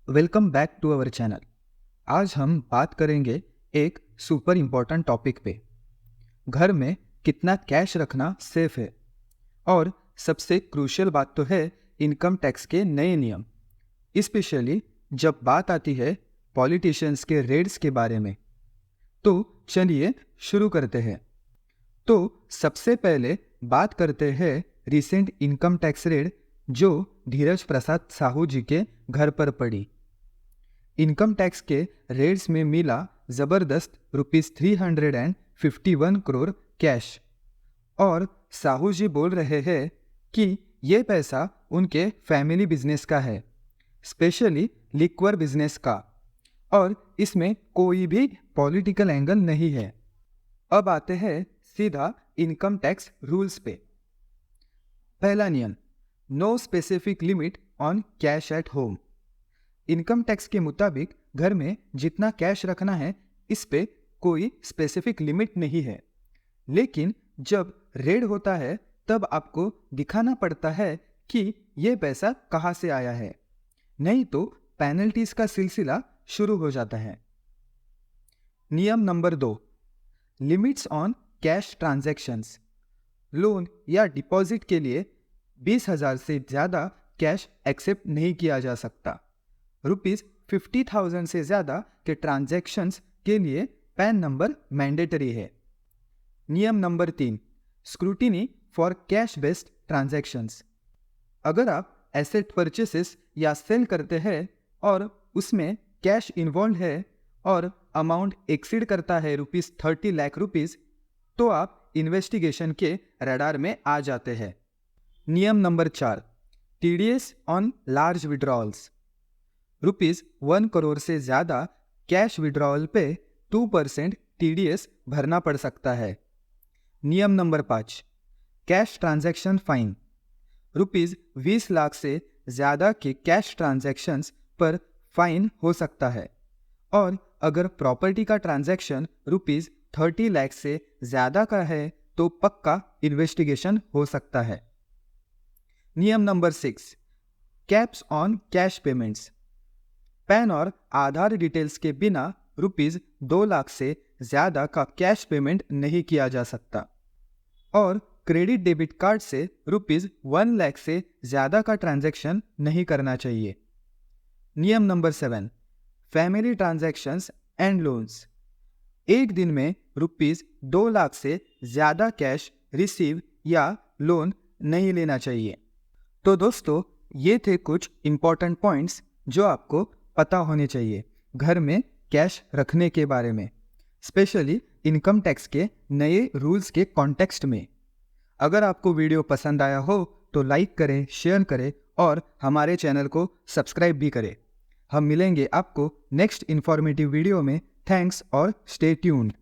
Welcome back to our channel. आज हम बात करेंगे एक सुपर इम्पोर्टेंट टॉपिक पे। घर में कितना कैश रखना सेफ है, और सबसे क्रूशियल बात तो है इनकम टैक्स के नए नियम, स्पेशली जब बात आती है पॉलिटिशियंस के रेड्स के बारे में। तो चलिए शुरू करते हैं। तो सबसे पहले बात करते हैं रिसेंट इनकम टैक्स रेड जो धीरज प्रसाद साहू जी के घर पर पड़ी। इनकम टैक्स के रेड्स में मिला जबरदस्त ₹351 करोड़ कैश, और साहू जी बोल रहे हैं कि ये पैसा उनके फैमिली बिजनेस का है, स्पेशली लिक्वर बिजनेस का, और इसमें कोई भी पॉलिटिकल एंगल नहीं है। अब आते हैं सीधा इनकम टैक्स रूल्स पे। पहला नियम, no specific limit on cash at home. Income tax के मुताबिक घर में जितना कैश रखना है इस पे कोई स्पेसिफिक लिमिट नहीं है, लेकिन जब रेड होता है तब आपको दिखाना पड़ता है कि ये पैसा कहाँ से आया है, नहीं तो पेनल्टीज का सिलसिला शुरू हो जाता है। नियम number 2, limits on cash transactions. Loan या डिपॉजिट के लिए 20,000 से ज़्यादा कैश एक्सेप्ट नहीं किया जा सकता। ₹50,000 से ज़्यादा के ट्रांजैक्शंस के लिए पैन नंबर मैंडेटरी है। नियम number 3, scrutiny for cash based transactions. अगर आप एसेट परचेसेस या सेल करते हैं और उसमें कैश इन्वॉल्व है और अमाउंट एक्सीड करता है ₹30 लाख, तो आप इन्वेस्टिगेशन के रडार में आ जाते हैं। नियम number 4, TDS on large withdrawals. ₹1 crore से ज़्यादा कैश विड्रॉल पे 2% टीडीएस भरना पड़ सकता है। नियम number 5, cash transaction fine. ₹20 lakh से ज़्यादा के कैश ट्रांजैक्शंस पर फाइन हो सकता है, और अगर प्रॉपर्टी का ट्रांजैक्शन ₹30 लाख से ज़्यादा का है तो पक्का इन्वेस्टिगेशन हो सकता है। नियम number 6, caps on cash payments. Pan और आधार डिटेल्स के बिना ₹2 लाख से ज़्यादा का कैश पेमेंट नहीं किया जा सकता, और क्रेडिट डेबिट कार्ड से ₹1 लाख से ज़्यादा का ट्रांजैक्शन नहीं करना चाहिए। नियम number 7, family transactions and loans. एक दिन में ₹2 लाख से ज़्यादा कैश रिसीव या लोन नहीं लेना चाहिए। तो दोस्तों, ये थे कुछ इंपॉर्टेंट पॉइंट्स जो आपको पता होने चाहिए घर में कैश रखने के बारे में, स्पेशली इनकम टैक्स के नए रूल्स के कॉन्टेक्स्ट में। अगर आपको वीडियो पसंद आया हो तो लाइक करें, शेयर करें और हमारे चैनल को सब्सक्राइब भी करें। हम मिलेंगे आपको नेक्स्ट इन्फॉर्मेटिव वीडियो में। थैंक्स और स्टे ट्यून्ड।